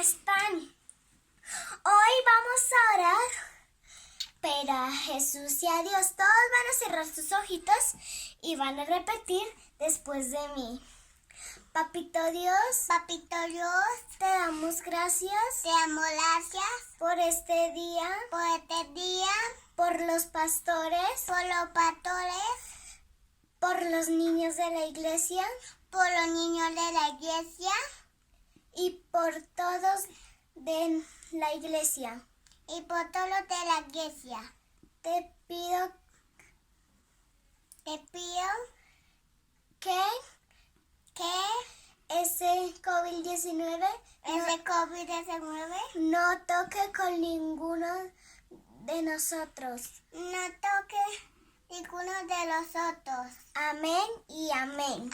están? Hoy vamos a orar, pero a Jesús y a Dios. Todos van a cerrar sus ojitos y van a repetir después de mí. Papito Dios, te damos gracias, por este día, por los pastores, por los niños de la iglesia, y por todos de la iglesia. Te pido que ese COVID-19 no toque con ninguno de nosotros. Amén y amén.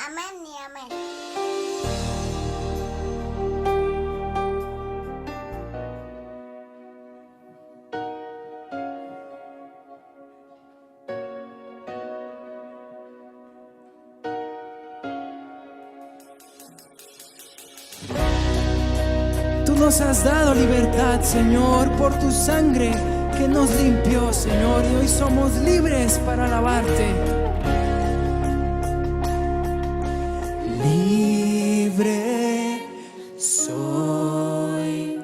Tú nos has dado libertad, Señor, por tu sangre que nos limpió, Señor, y hoy somos libres para alabarte. Libre soy,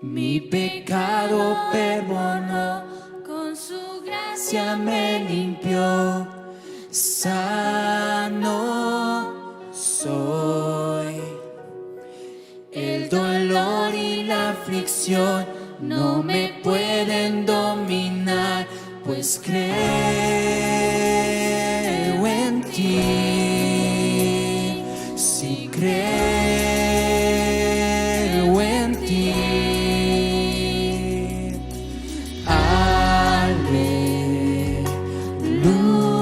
mi pecado perdonó, con su gracia me limpió, sano soy. El dolor y la aflicción no me pueden dominar, pues creo en ti. Sí creo en ti.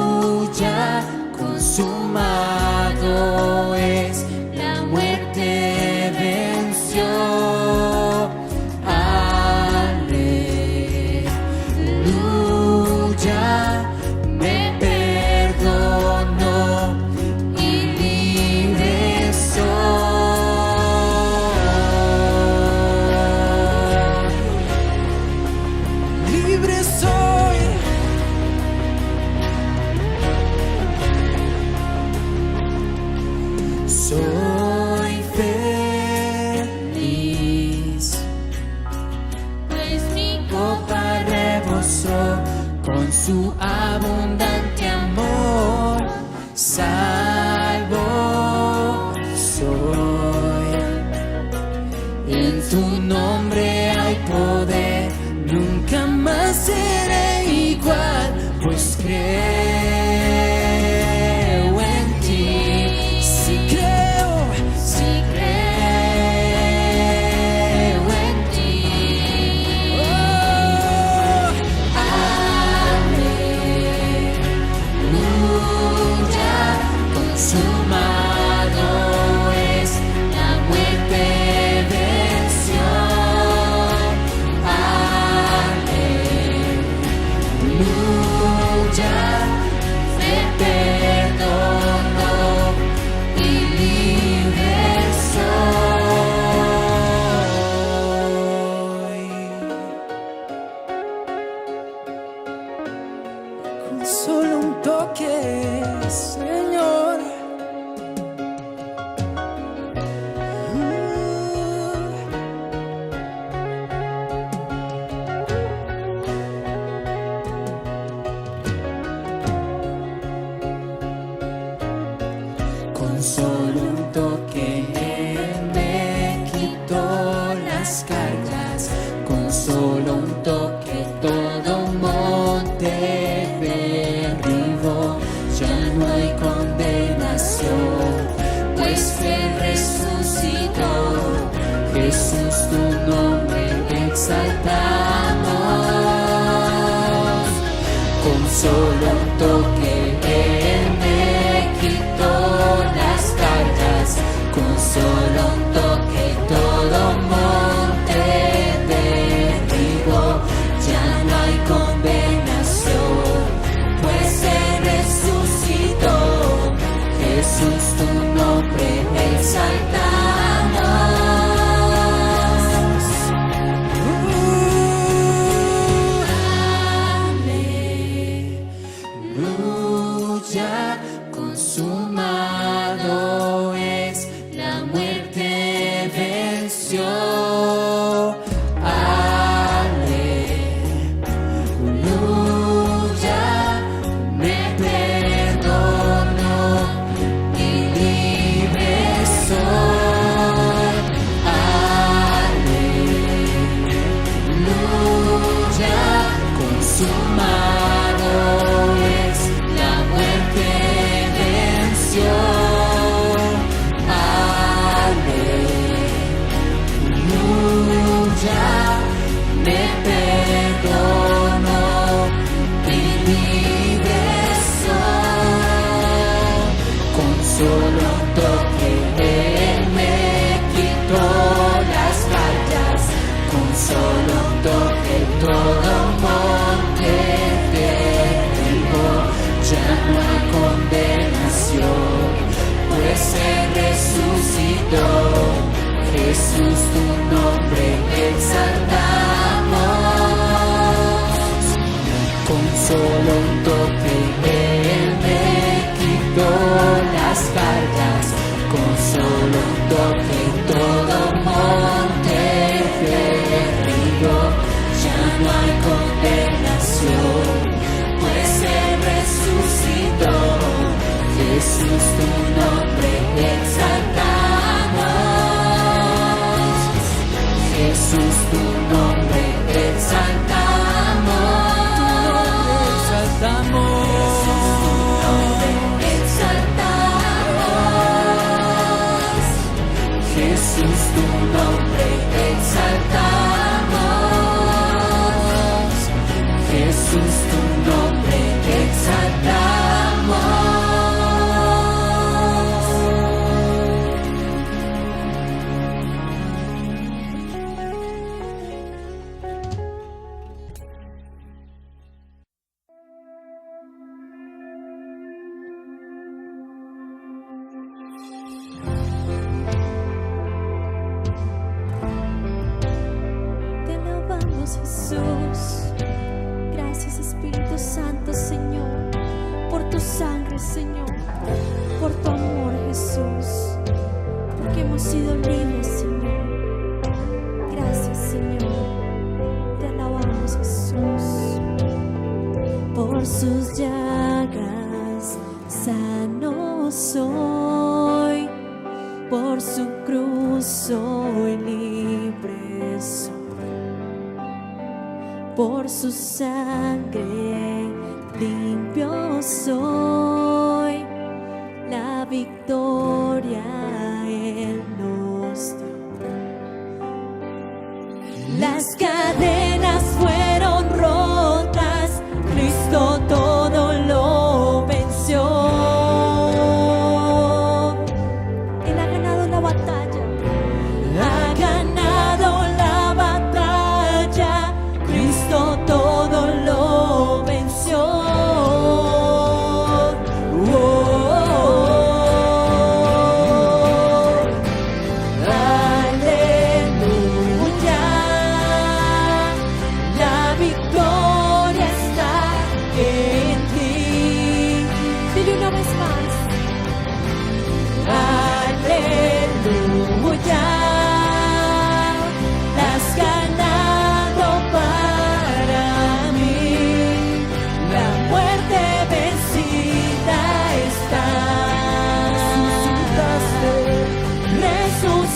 Aleluya, consumado es, la muerte venció. Me perdonó y libre soy. Libre soy. Soy feliz, pues mi copa rebosó con su abundante amor. Salvo soy, en tu nombre hay poder, nunca más seré igual, pues creo en ti. Sí creo en ti. Consumado es, la muerte venció. Aleluya, me perdonó y libre soy. Con solo un toque, Señor. Con solo un toque me quitó las cargas, con solo un toque todo monte derribó. Ya no hay condenación, pues Él resucitó. Jesús, tu nombre exaltamos. Con solo un toque Él me quitó las cargas, con solo un toque todo monte derribó. Ya no hay condenación, pues Él resucitó. Jesús, tu nombre exaltamos. Jesús, tu nombre exaltamos. Jesús, tu nombre exaltamos. Jesús, tu nombre exaltamos. Jesús, tu nombre exaltamos. Te alabamos, Jesús. Gracias, Espíritu Santo, Señor, por tu sangre, Señor, por tu amor, Jesús, porque hemos sido libres, Señor. Gracias, Señor. Te alabamos, Jesús. Por sus llagas sano soy, por su cruz soy libre soy. Por su sangre limpio soy, la victoria Él nos dio. Las cadenas fueron rotas, Cristo todo lo venció. Él ha ganado la batalla. Ha ganado la batalla. Cristo todo lo venció. Aleluya. La victoria está en ti. Dile una vez más. Aleluya. Las ganado para mí, la muerte vencida está.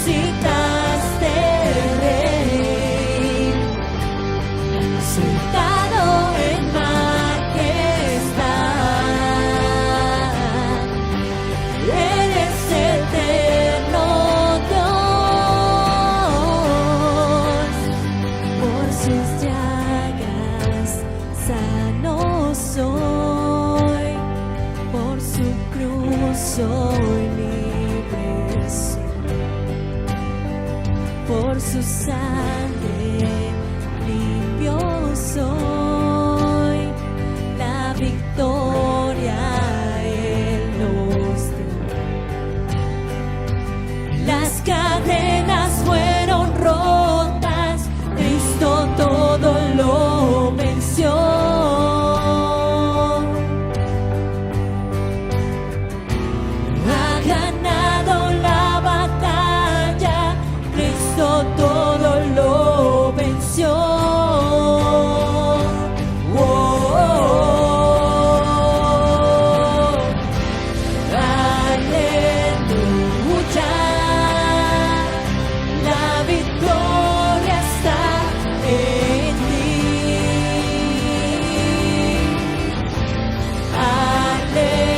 Resucitaste, Rey, sentado en majestad. Eres eterno Dios. Por sus llagas sano soy, por su cruz soy libre soy. Por su sangre limpio soy, la victoria Él nos dio. Las cadenas fueron rotas, Cristo todo lo venció. Ha ganado la batalla, Cristo todo lo venció. Aleluya. La victoria está en ti.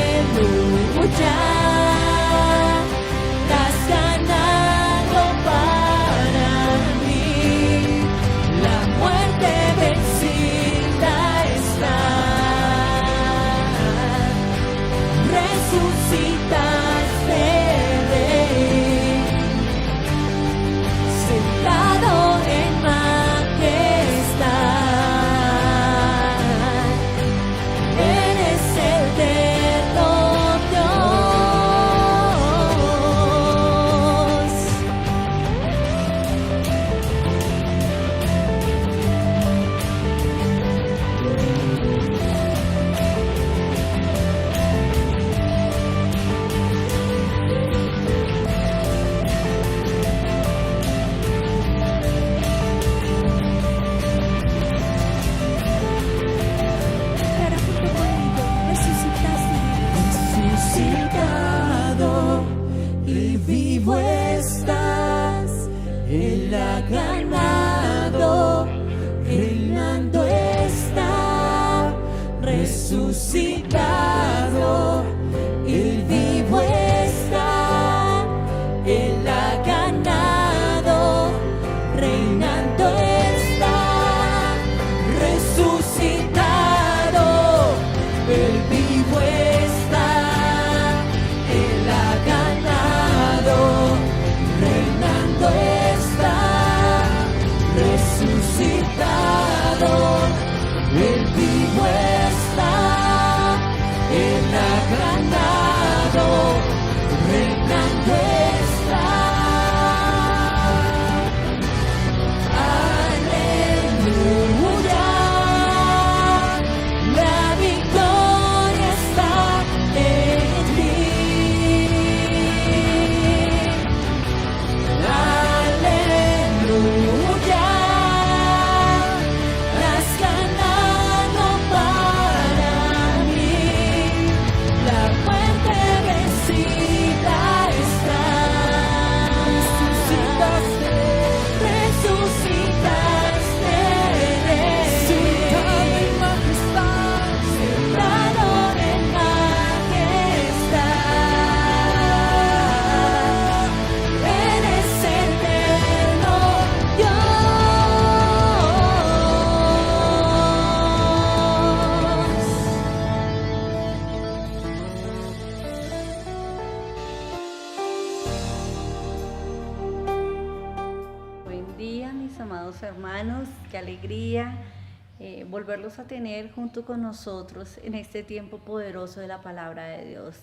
Aleluya. Has ganado para mí, la muerte vencida está. Resucitaste, Rey, sentado en majestad. Eres eterno Dios. Cara junto conmigo, resucitado y vivo estás. Él ha ganado. resucitado, Él vivo está, Él ha ganado, reinando está, resucitado, Él vivo está, Él ha ganado, reinando está, resucitado, Él vivo está, Él ha ganado, reinando está. Aleluya, la victoria está en ti. Aleluya, las ganado para mí, la muerte vencida está. Resucitaste, resucitaste, Sentado en majestad, sentado en majestad, eres eterno Buen día, mis amados hermanos, qué alegría volverlos a tener junto con nosotros en este tiempo poderoso de la palabra de Dios.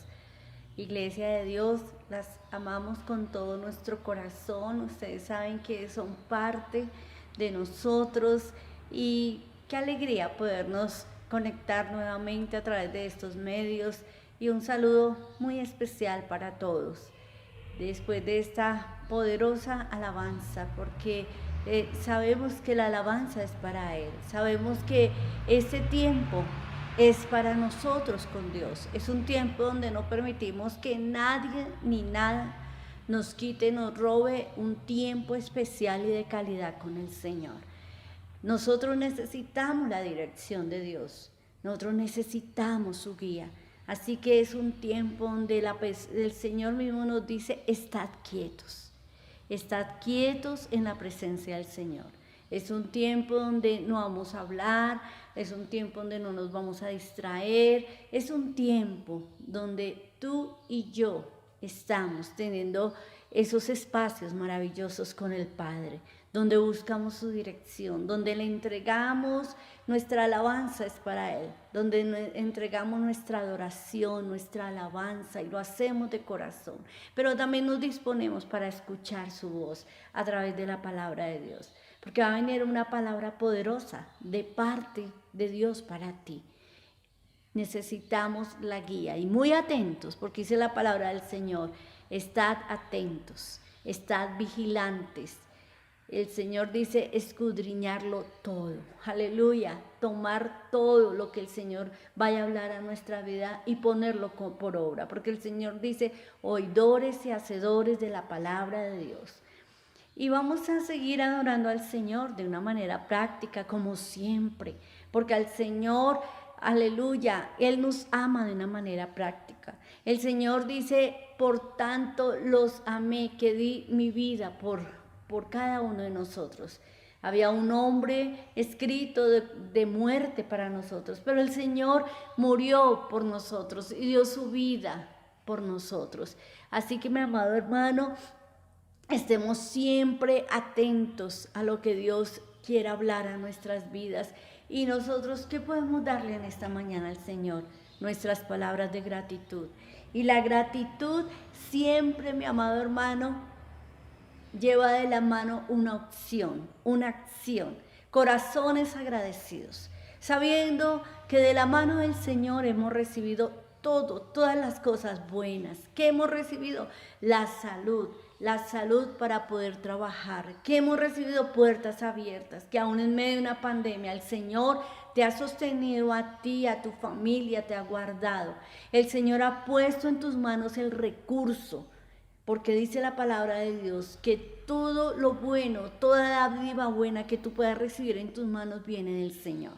Iglesia de Dios, las amamos con todo nuestro corazón, ustedes saben que son parte de nosotros y qué alegría podernos conectar nuevamente a través de estos medios y un saludo muy especial para todos después de esta poderosa alabanza, porque sabemos que la alabanza es para Él, sabemos que este tiempo es para nosotros con Dios, es un tiempo donde no permitimos que nadie ni nada nos quite, nos robe un tiempo especial y de calidad con el Señor. Nosotros necesitamos la dirección de Dios, nosotros necesitamos su guía. Así que es un tiempo donde el Señor mismo nos dice, estad quietos en la presencia del Señor. Es un tiempo donde no vamos a hablar, es un tiempo donde no nos vamos a distraer, es un tiempo donde tú y yo estamos teniendo esos espacios maravillosos con el Padre, donde buscamos su dirección, donde le entregamos nuestra alabanza es para Él, donde entregamos nuestra adoración, nuestra alabanza y lo hacemos de corazón, pero también nos disponemos para escuchar su voz a través de la palabra de Dios, porque va a venir una palabra poderosa de parte de Dios para ti. Necesitamos la guía y muy atentos, porque dice la palabra del Señor, estad atentos, estad vigilantes. El Señor dice escudriñarlo todo, aleluya, tomar todo lo que el Señor vaya a hablar a nuestra vida y ponerlo por obra, porque el Señor dice oidores y hacedores de la palabra de Dios. Y vamos a seguir adorando al Señor de una manera práctica como siempre, porque al Señor, aleluya, Él nos ama de una manera práctica. El Señor dice, por tanto los amé, que di mi vida por cada uno de nosotros. Había un nombre escrito de muerte para nosotros, pero el Señor murió por nosotros y dio su vida por nosotros. Así que, mi amado hermano, estemos siempre atentos a lo que Dios quiere hablar a nuestras vidas. Y nosotros, ¿qué podemos darle en esta mañana al Señor? Nuestras palabras de gratitud. Y la gratitud siempre, mi amado hermano, lleva de la mano una acción, corazones agradecidos, sabiendo que de la mano del Señor hemos recibido todas las cosas buenas, que hemos recibido la salud para poder trabajar, que hemos recibido puertas abiertas, que aún en medio de una pandemia el Señor te ha sostenido a ti, a tu familia, te ha guardado. El Señor ha puesto en tus manos el recurso, porque dice la palabra de Dios que todo lo bueno, toda dádiva buena que tú puedas recibir en tus manos viene del Señor.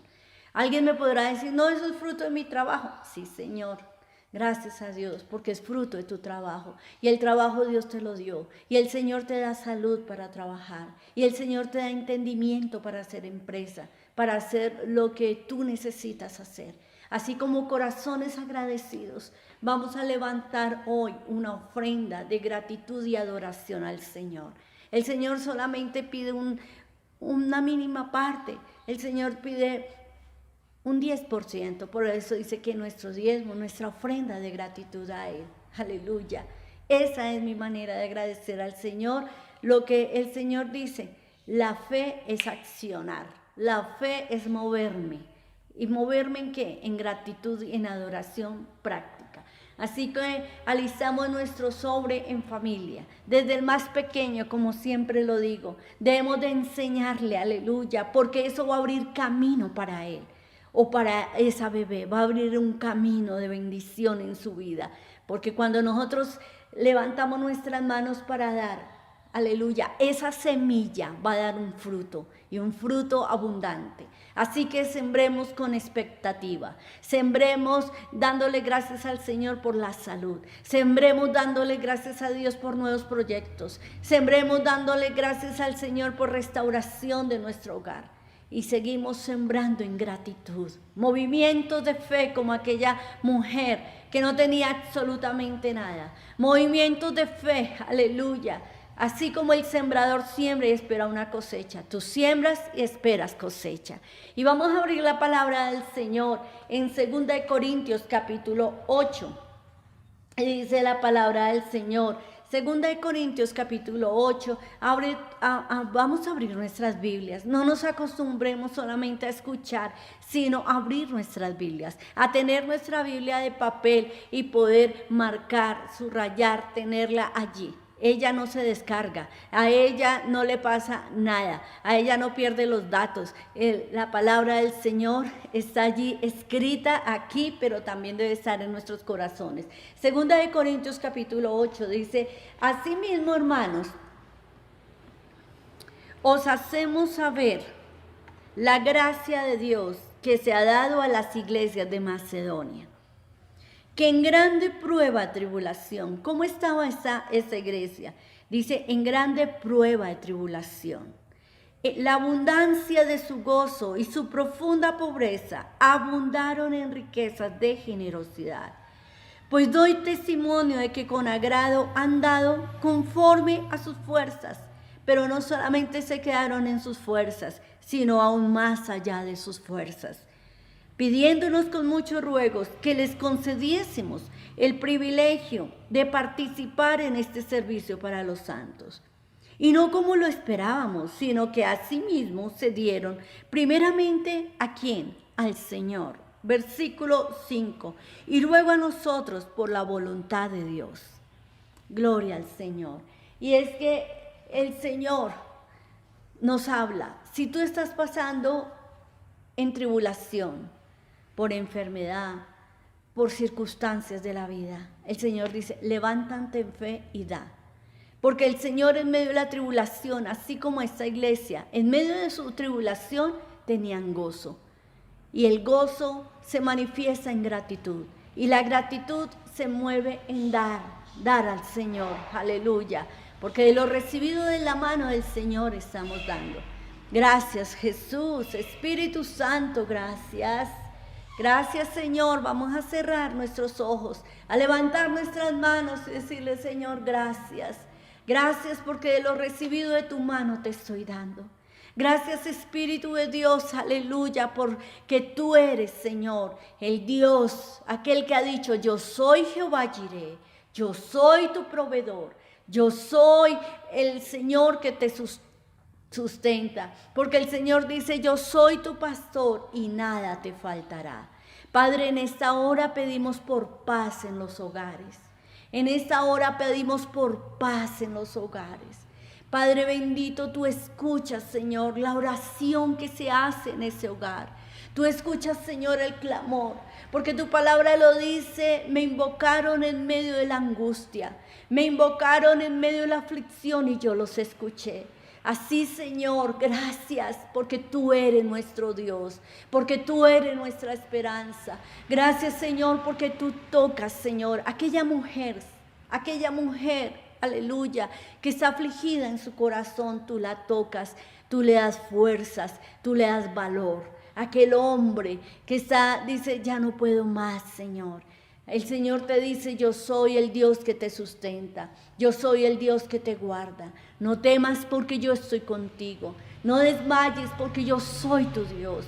Alguien me podrá decir, no, eso es fruto de mi trabajo. Sí, Señor. Gracias a Dios, porque es fruto de tu trabajo. Y el trabajo Dios te lo dio. Y el Señor te da salud para trabajar. Y el Señor te da entendimiento para hacer empresa, para hacer lo que tú necesitas hacer. Así como corazones agradecidos, vamos a levantar hoy una ofrenda de gratitud y adoración al Señor. El Señor solamente pide una mínima parte. El Señor pide un 10%, por eso dice que nuestro diezmo, nuestra ofrenda de gratitud a Él. Aleluya. Esa es mi manera de agradecer al Señor. Lo que el Señor dice, la fe es accionar, la fe es moverme. ¿Y moverme en qué? En gratitud y en adoración práctica. Así que alisamos nuestro sobre en familia, desde el más pequeño, como siempre lo digo. Debemos de enseñarle, aleluya, porque eso va a abrir camino para él. O para esa bebé, va a abrir un camino de bendición en su vida. Porque cuando nosotros levantamos nuestras manos para dar, aleluya, esa semilla va a dar un fruto y un fruto abundante. Así que sembremos con expectativa, sembremos dándole gracias al Señor por la salud, sembremos dándole gracias a Dios por nuevos proyectos, sembremos dándole gracias al Señor por restauración de nuestro hogar. Y seguimos sembrando en gratitud, movimientos de fe como aquella mujer que no tenía absolutamente nada, movimientos de fe, aleluya, así como el sembrador siembra y espera una cosecha, tú siembras y esperas cosecha. Y vamos a abrir la palabra del Señor en 2 Corintios capítulo 8, y dice la palabra del Señor. 2 Corintios capítulo 8, vamos a abrir nuestras Biblias. No nos acostumbremos solamente a escuchar, sino a abrir nuestras Biblias, a tener nuestra Biblia de papel y poder marcar, subrayar, tenerla allí. Ella no se descarga, a ella no le pasa nada, a ella no pierde los datos. La palabra del Señor está allí escrita aquí, pero también debe estar en nuestros corazones. 2 Corintios capítulo 8 dice, asimismo, hermanos, os hacemos saber la gracia de Dios que se ha dado a las iglesias de Macedonia, que en grande prueba de tribulación. ¿Cómo estaba esa iglesia? Dice, en grande prueba de tribulación. La abundancia de su gozo y su profunda pobreza abundaron en riquezas de generosidad. Pues doy testimonio de que con agrado han dado conforme a sus fuerzas, pero no solamente se quedaron en sus fuerzas, sino aún más allá de sus fuerzas, pidiéndonos con muchos ruegos que les concediésemos el privilegio de participar en este servicio para los santos. Y no como lo esperábamos, sino que asimismo se dieron primeramente ¿a quién? Al Señor. Versículo 5. Y luego a nosotros por la voluntad de Dios. Gloria al Señor. Y es que el Señor nos habla. Si tú estás pasando en tribulación, por enfermedad, por circunstancias de la vida, el Señor dice, levántate en fe y da. Porque el Señor en medio de la tribulación, así como esta iglesia, en medio de su tribulación tenían gozo. Y el gozo se manifiesta en gratitud. Y la gratitud se mueve en dar al Señor. Aleluya. Porque de lo recibido de la mano del Señor estamos dando. Gracias, Jesús. Espíritu Santo, gracias. Gracias, Señor. Vamos a cerrar nuestros ojos, a levantar nuestras manos y decirle, Señor, gracias. Gracias porque de lo recibido de tu mano te estoy dando. Gracias, Espíritu de Dios, aleluya, porque tú eres, Señor, el Dios, aquel que ha dicho, yo soy Jehová Jireh, yo soy tu proveedor, yo soy el Señor que te sustenta, porque el Señor dice, yo soy tu pastor y nada te faltará. Padre, en esta hora pedimos por paz en los hogares. En esta hora pedimos por paz en los hogares. Padre bendito, tú escuchas, Señor, la oración que se hace en ese hogar. Tú escuchas, Señor, el clamor, porque tu palabra lo dice, me invocaron en medio de la angustia, me invocaron en medio de la aflicción y yo los escuché. Así, Señor, gracias porque tú eres nuestro Dios, porque tú eres nuestra esperanza. Gracias, Señor, porque tú tocas, Señor, aquella mujer, aleluya, que está afligida en su corazón, tú la tocas, tú le das fuerzas, tú le das valor. Aquel hombre que dice, ya no puedo más, Señor. El Señor te dice, yo soy el Dios que te sustenta, yo soy el Dios que te guarda. No temas porque yo estoy contigo, no desmayes porque yo soy tu Dios.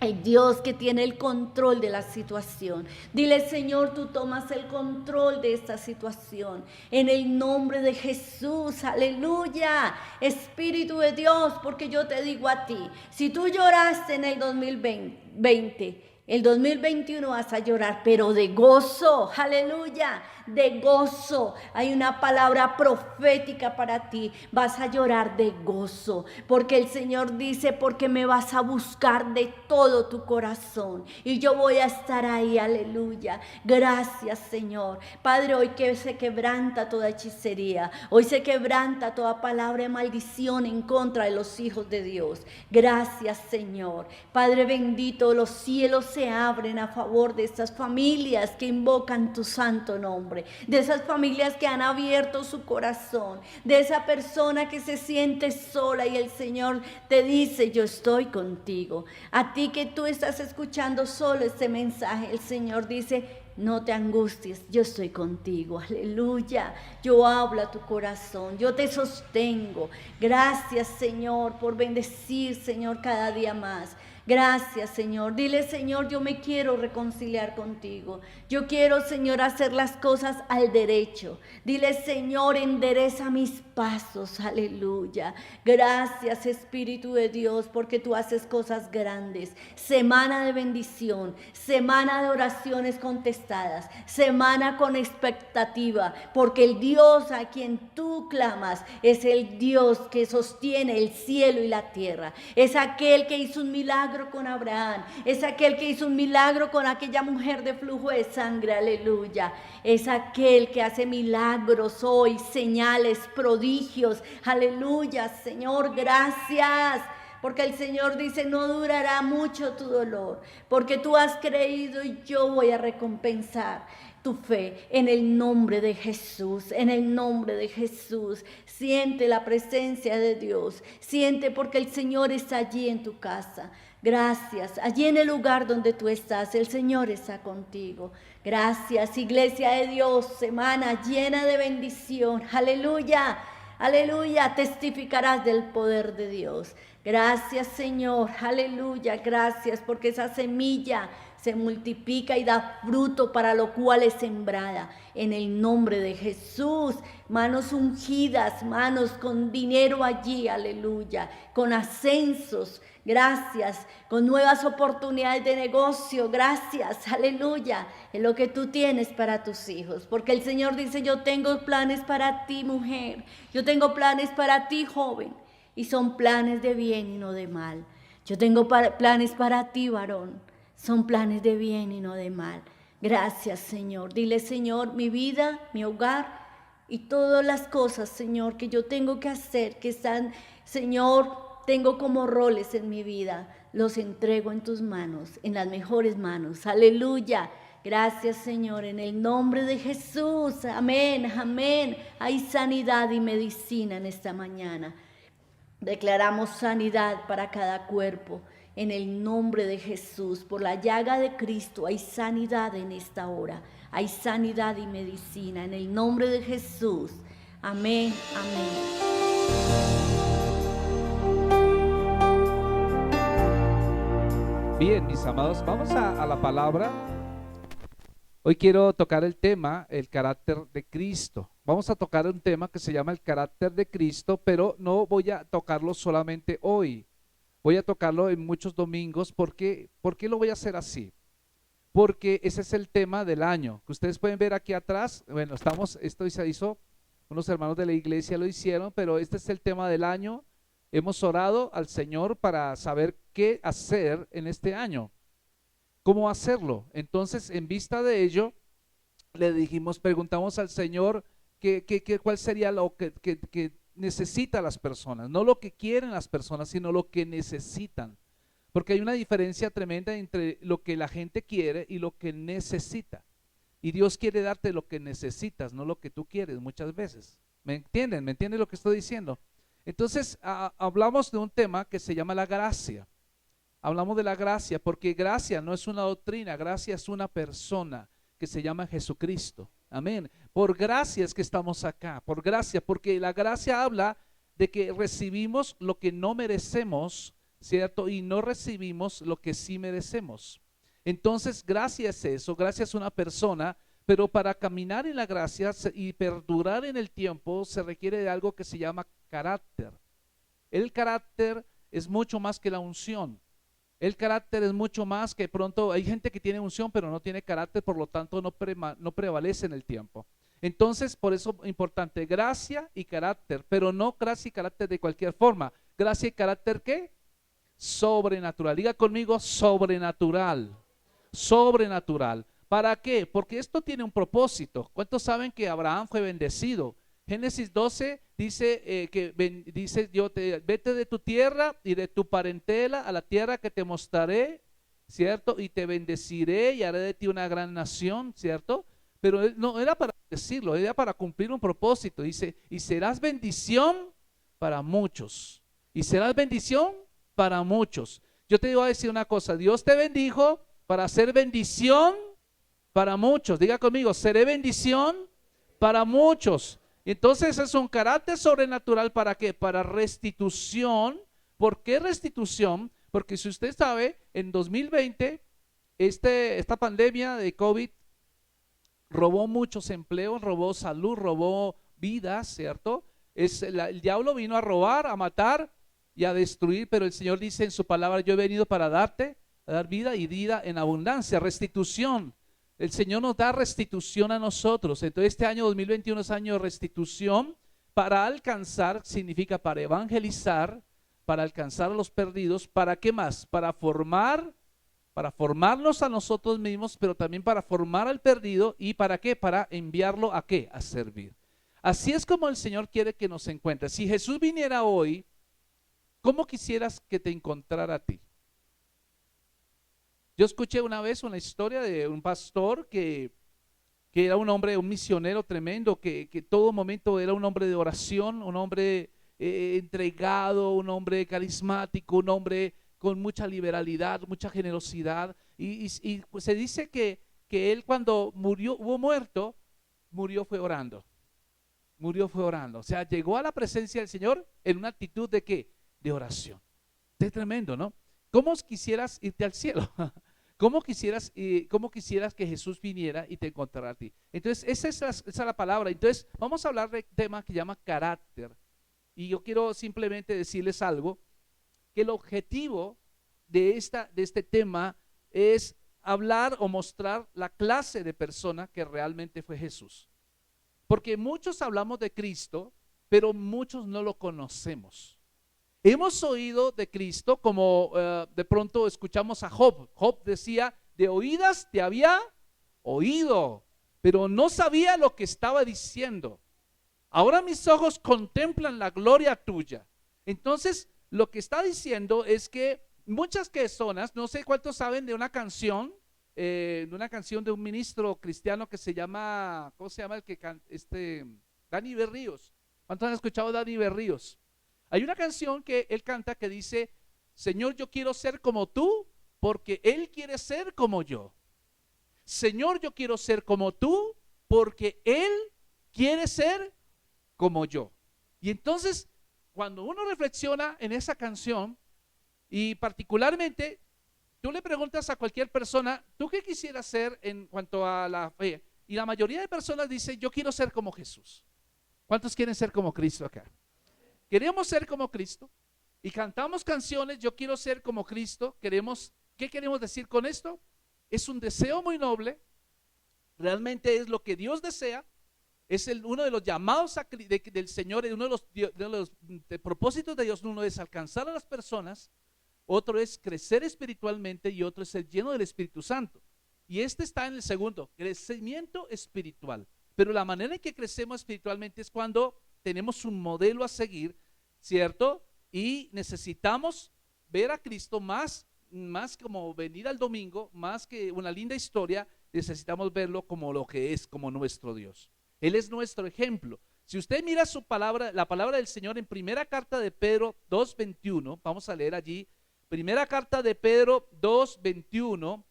El Dios que tiene el control de la situación. Dile, Señor, tú tomas el control de esta situación. En el nombre de Jesús, aleluya. Espíritu de Dios, porque yo te digo a ti, si tú lloraste en el 2020, el 2021 vas a llorar, pero de gozo, aleluya, de gozo. Hay una palabra profética para ti, vas a llorar de gozo, porque el Señor dice, porque me vas a buscar de todo tu corazón y yo voy a estar ahí, aleluya. Gracias, Señor. Padre, hoy que se quebranta toda hechicería, hoy se quebranta toda palabra de maldición en contra de los hijos de Dios. Gracias, Señor. Padre bendito, los cielos se abren a favor de estas familias que invocan tu santo nombre, de esas familias que han abierto su corazón, de esa persona que se siente sola y el Señor te dice, yo estoy contigo. A ti que tú estás escuchando solo este mensaje, el Señor dice, no te angusties, yo estoy contigo, aleluya. Yo hablo a tu corazón, yo te sostengo. Gracias, Señor, por bendecir, Señor, cada día más. Gracias, Señor. Dile, Señor, yo me quiero reconciliar contigo. Yo quiero, Señor, hacer las cosas al derecho. Dile, Señor, endereza mis pasos. Aleluya. Gracias, Espíritu de Dios, porque tú haces cosas grandes. Semana de bendición, semana de oraciones contestadas, semana con expectativa, porque el Dios a quien tú clamas es el Dios que sostiene el cielo y la tierra. Es aquel que hizo un milagro con Abraham, es aquel que hizo un milagro con aquella mujer de flujo de sangre, aleluya. Es aquel que hace milagros hoy, señales, prodigios, aleluya. Señor, gracias, porque el Señor dice, no durará mucho tu dolor, porque tú has creído y yo voy a recompensar tu fe en el nombre de Jesús, en el nombre de Jesús. Siente la presencia de Dios, siente porque el Señor está allí en tu casa. Gracias, allí en el lugar donde tú estás, el Señor está contigo. Gracias, Iglesia de Dios, semana llena de bendición, aleluya, aleluya, testificarás del poder de Dios. Gracias, Señor, aleluya, gracias porque esa semilla se multiplica y da fruto para lo cual es sembrada. En el nombre de Jesús, manos ungidas, manos con dinero allí, aleluya, con ascensos, gracias, con nuevas oportunidades de negocio, gracias, aleluya, es lo que tú tienes para tus hijos, porque el Señor dice, yo tengo planes para ti, mujer, yo tengo planes para ti, joven, y son planes de bien y no de mal. Yo tengo planes para ti, varón, son planes de bien y no de mal. Gracias, Señor. Dile, Señor, mi vida, mi hogar y todas las cosas, Señor, que yo tengo que hacer, que están, Señor, tengo como roles en mi vida, los entrego en tus manos, en las mejores manos. Aleluya. Gracias, Señor, en el nombre de Jesús. Amén, amén. Hay sanidad y medicina en esta mañana. Declaramos sanidad para cada cuerpo. En el nombre de Jesús, por la llaga de Cristo, hay sanidad en esta hora. Hay sanidad y medicina. En el nombre de Jesús. Amén, amén. Bien, mis amados, vamos a la palabra. Hoy quiero tocar el tema, el carácter de Cristo. Vamos a tocar un tema que se llama el carácter de Cristo, pero no voy a tocarlo solamente hoy. Voy a tocarlo en muchos domingos. ¿Por qué lo voy a hacer así? Porque ese es el tema del año, que ustedes pueden ver aquí atrás. Bueno, esto se hizo, unos hermanos de la iglesia lo hicieron, pero este es el tema del año. Hemos orado al Señor para saber qué hacer en este año, cómo hacerlo. Entonces, en vista de ello, preguntamos al Señor cuál sería lo que necesitan las personas, no lo que quieren las personas, sino lo que necesitan. Porque hay una diferencia tremenda entre lo que la gente quiere y lo que necesita. Y Dios quiere darte lo que necesitas, no lo que tú quieres muchas veces. ¿Me entienden? ¿Me entienden lo que estoy diciendo? Entonces, hablamos de un tema que se llama la gracia. Hablamos de la gracia porque gracia no es una doctrina, gracia es una persona que se llama Jesucristo. Amén. Por gracia es que estamos acá, por gracia, porque la gracia habla de que recibimos lo que no merecemos, ¿cierto? Y no recibimos lo que sí merecemos. Entonces, gracia es eso, gracia es una persona, pero para caminar en la gracia y perdurar en el tiempo se requiere de algo que se llama carácter. El carácter es mucho más que la unción. El carácter es mucho más que pronto, hay gente que tiene unción pero no tiene carácter, por lo tanto no prevalece en el tiempo. Entonces, por eso es importante, gracia y carácter, pero no gracia y carácter de cualquier forma. Gracia y carácter, ¿qué? Sobrenatural. Diga conmigo, sobrenatural. Sobrenatural. ¿Para qué? Porque esto tiene un propósito. ¿Cuántos saben que Abraham fue bendecido? Génesis 12 dice vete de tu tierra y de tu parentela a la tierra que te mostraré, ¿cierto? Y te bendeciré y haré de ti una gran nación, ¿cierto? Pero no era para decirlo, era para cumplir un propósito. Dice, y serás bendición para muchos. Y serás bendición para muchos. Yo te voy a decir una cosa, Dios te bendijo para ser bendición para muchos. Diga conmigo, seré bendición para muchos. Entonces es un carácter sobrenatural. ¿Para qué? Para restitución. ¿Por qué restitución? Porque si usted sabe, en 2020 esta pandemia de COVID robó muchos empleos, robó salud, robó vidas, ¿cierto? El diablo vino a robar, a matar y a destruir, pero el Señor dice en su palabra, yo he venido para a dar vida y vida en abundancia, restitución. El Señor nos da restitución a nosotros. Entonces este año 2021 es año de restitución. Para alcanzar significa para evangelizar, para alcanzar a los perdidos. ¿Para qué más? Para formarnos a nosotros mismos, pero también para formar al perdido. ¿Y para qué? Para enviarlo a qué? A servir. Así es como el Señor quiere que nos encuentre. Si Jesús viniera hoy, ¿cómo quisieras que te encontrara a ti? Yo escuché una vez una historia de un pastor que era un hombre, un misionero tremendo, que todo momento era un hombre de oración, un hombre entregado, un hombre carismático, un hombre con mucha liberalidad, mucha generosidad. Y pues se dice que él cuando murió fue orando. Murió fue orando. O sea, llegó a la presencia del Señor en una actitud de ¿qué? De oración. Es tremendo, ¿no? ¿Cómo quisieras irte al cielo? ¿Cómo quisieras que Jesús viniera y te encontrara a ti? Entonces, esa es la palabra. Entonces, vamos a hablar de un tema que se llama carácter. Y yo quiero simplemente decirles algo, que el objetivo de este tema es hablar o mostrar la clase de persona que realmente fue Jesús. Porque muchos hablamos de Cristo, pero muchos no lo conocemos. Hemos oído de Cristo como de pronto escuchamos a Job. Job decía, de oídas te había oído, pero no sabía lo que estaba diciendo. Ahora mis ojos contemplan la gloria tuya. Entonces, lo que está diciendo es que muchas personas, no sé cuántos saben de una canción de un ministro cristiano que se llama, ¿cómo se llama el que canta? Dani Berríos. ¿Cuántos han escuchado a Dani Berríos? Hay una canción que él canta que dice, Señor, yo quiero ser como tú, porque Él quiere ser como yo. Señor, yo quiero ser como tú, porque Él quiere ser como yo. Y entonces, cuando uno reflexiona en esa canción, y particularmente, tú le preguntas a cualquier persona, ¿tú qué quisieras ser en cuanto a la fe? Y la mayoría de personas dice, yo quiero ser como Jesús. ¿Cuántos quieren ser como Cristo acá? Queremos ser como Cristo y cantamos canciones, yo quiero ser como Cristo. ¿Qué queremos decir con esto? Es un deseo muy noble, realmente es lo que Dios desea, es uno de los llamados del Señor, uno de los propósitos de Dios. Uno es alcanzar a las personas, otro es crecer espiritualmente y otro es ser lleno del Espíritu Santo. Y está en el segundo, crecimiento espiritual. Pero la manera en que crecemos espiritualmente es cuando tenemos un modelo a seguir, ¿cierto? Y necesitamos ver a Cristo más como venir al domingo, más que una linda historia, necesitamos verlo como lo que es, como nuestro Dios. Él es nuestro ejemplo. Si usted mira su palabra, la palabra del Señor en primera carta de Pedro 2:21, vamos a leer allí, primera carta de Pedro 2:21,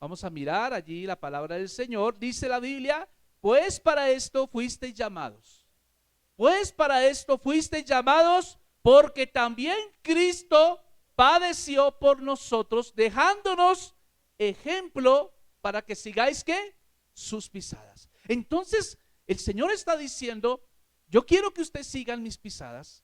vamos a mirar allí la palabra del Señor, dice la Biblia, pues para esto fuisteis llamados, porque también Cristo padeció por nosotros, dejándonos ejemplo para que sigáis ¿qué? Sus pisadas. Entonces el Señor está diciendo, yo quiero que ustedes sigan mis pisadas,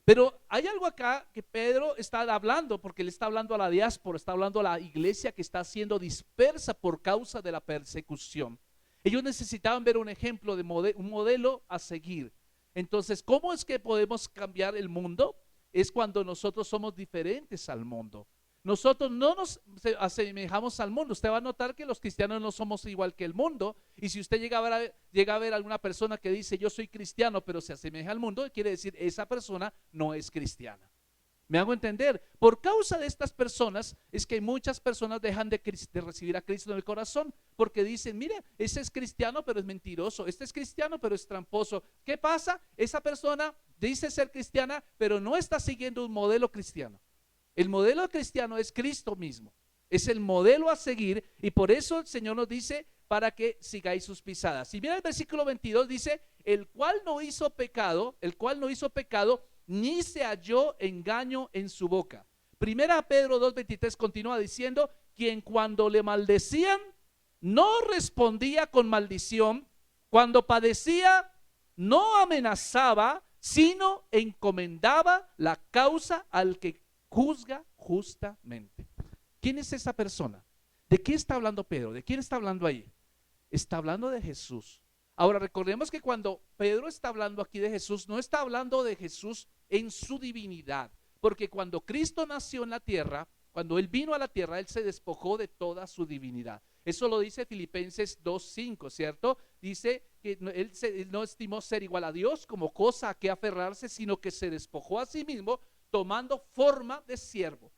pero hay algo acá que Pedro está hablando, porque le está hablando a la diáspora, está hablando a la iglesia que está siendo dispersa por causa de la persecución. Ellos necesitaban ver un ejemplo, un modelo a seguir. Entonces, ¿cómo es que podemos cambiar el mundo? Es cuando nosotros somos diferentes al mundo. Nosotros no nos asemejamos al mundo. Usted va a notar que los cristianos no somos igual que el mundo. Y si usted llega a ver a alguna persona que dice yo soy cristiano pero se asemeja al mundo, quiere decir esa persona no es cristiana. ¿Me hago entender? Por causa de estas personas es que muchas personas dejan de recibir a Cristo en el corazón, porque dicen, mire, ese es cristiano pero es mentiroso, este es cristiano pero es tramposo. ¿Qué pasa? Esa persona dice ser cristiana pero no está siguiendo un modelo cristiano. El modelo cristiano es Cristo mismo, es el modelo a seguir, y por eso el Señor nos dice para que sigáis sus pisadas. Y mira el versículo 22 dice, el cual no hizo pecado, ni se halló engaño en su boca. Primera Pedro 2:23 continúa diciendo, quien cuando le maldecían no respondía con maldición, cuando padecía no amenazaba, sino encomendaba la causa al que juzga justamente. ¿Quién es esa persona? ¿De qué está hablando Pedro? ¿De quién está hablando ahí? Está hablando de Jesús. Ahora recordemos que cuando Pedro está hablando aquí de Jesús, no está hablando de Jesús en su divinidad, porque cuando Cristo nació en la tierra, cuando Él vino a la tierra, Él se despojó de toda su divinidad. Eso lo dice Filipenses 2:5, ¿cierto? Dice que él no estimó ser igual a Dios como cosa a que aferrarse, sino que se despojó a sí mismo, tomando forma de siervo.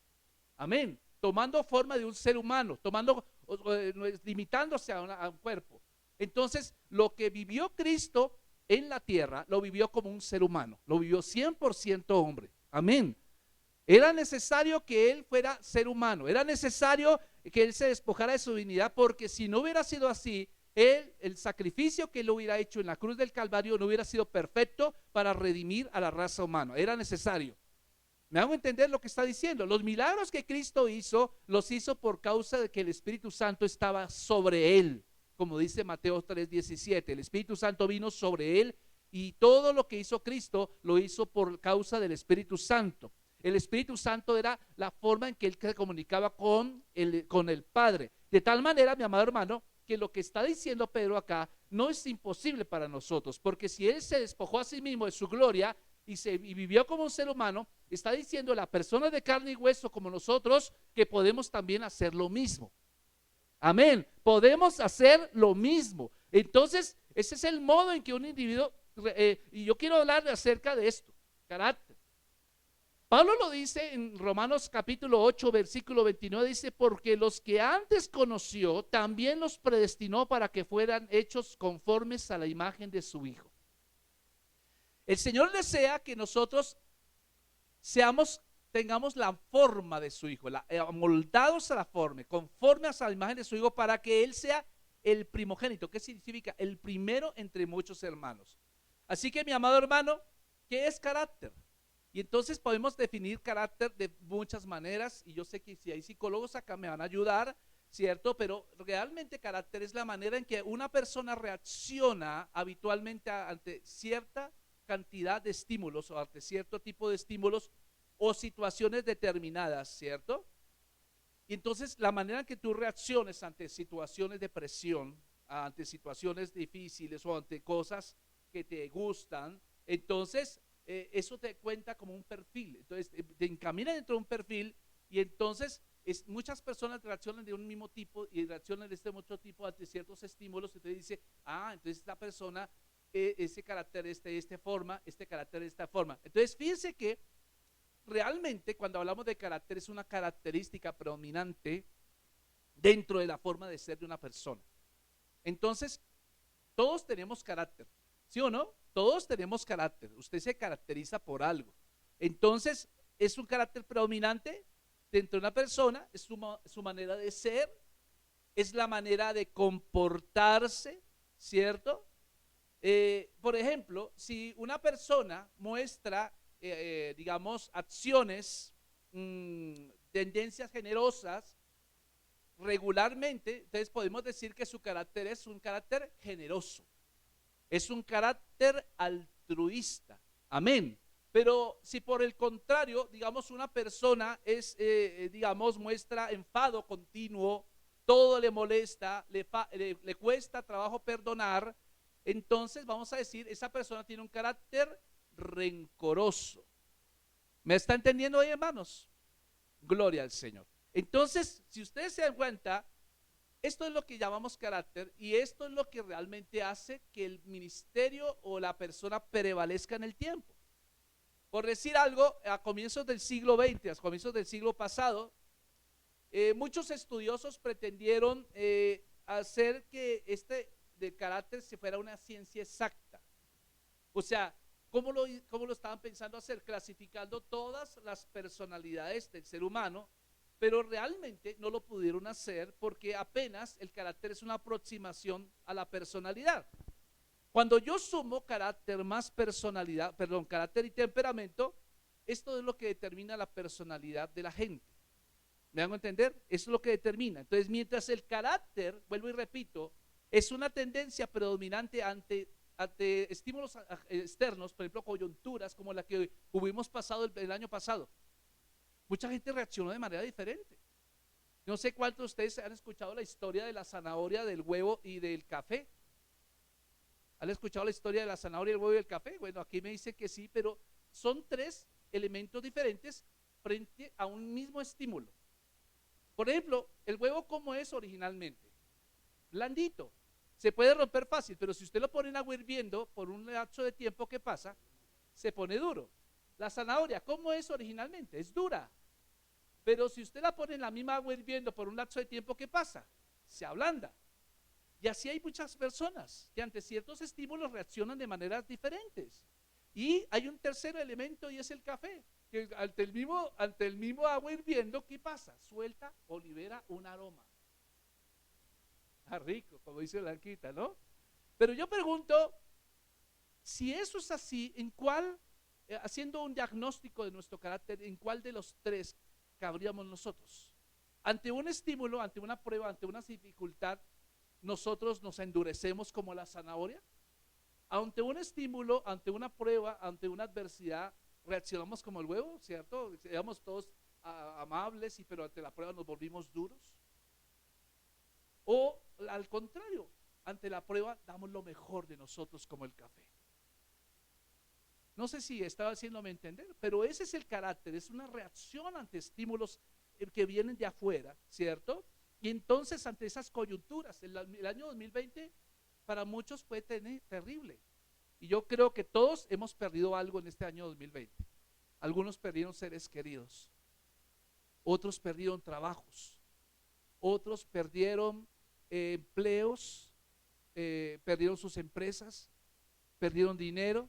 Amén. Tomando forma de un ser humano, limitándose a un cuerpo. Entonces, lo que vivió Cristo en la tierra, lo vivió como un ser humano, lo vivió 100% hombre. Amén. Era necesario que Él fuera ser humano, era necesario que Él se despojara de su divinidad, porque si no hubiera sido así, el sacrificio que Él hubiera hecho en la cruz del Calvario no hubiera sido perfecto para redimir a la raza humana. Era necesario. ¿Me hago entender lo que está diciendo? Los milagros que Cristo hizo, los hizo por causa de que el Espíritu Santo estaba sobre Él. Como dice Mateo 3:17, el Espíritu Santo vino sobre Él, y todo lo que hizo Cristo lo hizo por causa del Espíritu Santo. El Espíritu Santo era la forma en que Él se comunicaba con el Padre. De tal manera, mi amado hermano, que lo que está diciendo Pedro acá no es imposible para nosotros, porque si Él se despojó a sí mismo de su gloria y vivió como un ser humano, está diciendo la persona de carne y hueso como nosotros que podemos también hacer lo mismo. Amén, podemos hacer lo mismo. Entonces, ese es el modo en que un individuo, y yo quiero hablar acerca de esto, carácter. Pablo lo dice en Romanos capítulo 8, versículo 29, dice, porque los que antes conoció, también los predestinó para que fueran hechos conformes a la imagen de su Hijo. El Señor desea que nosotros tengamos la forma de su Hijo, amoldados a la forma, conformes a la imagen de su Hijo, para que Él sea el primogénito. ¿Qué significa? El primero entre muchos hermanos. Así que, mi amado hermano, ¿qué es carácter? Y entonces podemos definir carácter de muchas maneras, y yo sé que si hay psicólogos acá me van a ayudar, ¿cierto? Pero realmente carácter es la manera en que una persona reacciona habitualmente ante cierta cantidad de estímulos o ante cierto tipo de estímulos o situaciones determinadas, ¿cierto? Y entonces la manera en que tú reacciones ante situaciones de presión, ante situaciones difíciles o ante cosas que te gustan, entonces eso te cuenta como un perfil. Entonces te encamina dentro de un perfil, y entonces muchas personas reaccionan de un mismo tipo y reaccionan de este otro tipo ante ciertos estímulos, y te dice, entonces esta persona ese carácter de esta forma, este carácter de esta forma. Entonces, fíjense que realmente cuando hablamos de carácter es una característica predominante dentro de la forma de ser de una persona. Entonces, todos tenemos carácter, ¿sí o no? Todos tenemos carácter, usted se caracteriza por algo. Entonces, es un carácter predominante dentro de una persona, es su manera de ser, es la manera de comportarse, ¿cierto? Por ejemplo, si una persona muestra, digamos, acciones, tendencias generosas, regularmente, entonces podemos decir que su carácter es un carácter generoso, es un carácter altruista, amén. Pero si por el contrario, digamos, una persona es, digamos, muestra enfado continuo, todo le molesta, le cuesta trabajo perdonar, entonces vamos a decir, esa persona tiene un carácter rencoroso. ¿Me está entendiendo ahí, hermanos? Gloria al Señor. Entonces, si ustedes se dan cuenta, esto es lo que llamamos carácter y esto es lo que realmente hace que el ministerio o la persona prevalezca en el tiempo. Por decir algo, a comienzos del siglo XX, a comienzos del siglo pasado, muchos estudiosos pretendieron hacer que este de carácter se fuera una ciencia exacta. O sea, ¿cómo lo estaban pensando hacer? Clasificando todas las personalidades del ser humano, pero realmente no lo pudieron hacer porque apenas el carácter es una aproximación a la personalidad. Cuando yo sumo carácter más personalidad, perdón, carácter y temperamento, esto es lo que determina la personalidad de la gente. ¿Me hago entender? Eso es lo que determina. Entonces, mientras el carácter, vuelvo y repito, es una tendencia predominante ante estímulos externos, por ejemplo, coyunturas como la que hubimos pasado el año pasado. Mucha gente reaccionó de manera diferente. No sé cuántos de ustedes han escuchado la historia de la zanahoria, del huevo y del café. ¿Han escuchado la historia de la zanahoria, el huevo y el café? Bueno, aquí me dice que sí, pero son tres elementos diferentes frente a un mismo estímulo. Por ejemplo, el huevo, ¿cómo es originalmente? Blandito. Se puede romper fácil, pero si usted lo pone en agua hirviendo por un lapso de tiempo que pasa, se pone duro. La zanahoria, ¿cómo es originalmente? Es dura. Pero si usted la pone en la misma agua hirviendo por un lapso de tiempo que pasa, se ablanda. Y así hay muchas personas que ante ciertos estímulos reaccionan de maneras diferentes. Y hay un tercer elemento y es el café, que ante el mismo agua hirviendo, ¿qué pasa? Suelta o libera un aroma. Ah, rico, como dice Blanquita, ¿no? Pero yo pregunto, si eso es así, ¿en cuál, haciendo un diagnóstico de nuestro carácter, en cuál de los tres cabríamos nosotros? Ante un estímulo, ante una prueba, ante una dificultad, nosotros nos endurecemos como la zanahoria. Ante un estímulo, ante una prueba, ante una adversidad, reaccionamos como el huevo, ¿cierto? Éramos todos amables, pero ante la prueba nos volvimos duros. O al contrario, ante la prueba damos lo mejor de nosotros como el café. No sé si estaba haciéndome entender, pero ese es el carácter, es una reacción ante estímulos que vienen de afuera, ¿cierto? Y entonces ante esas coyunturas, el año 2020 para muchos fue terrible. Y yo creo que todos hemos perdido algo en este año 2020. Algunos perdieron seres queridos, otros perdieron trabajos, otros perdieron empleos, perdieron sus empresas, perdieron dinero.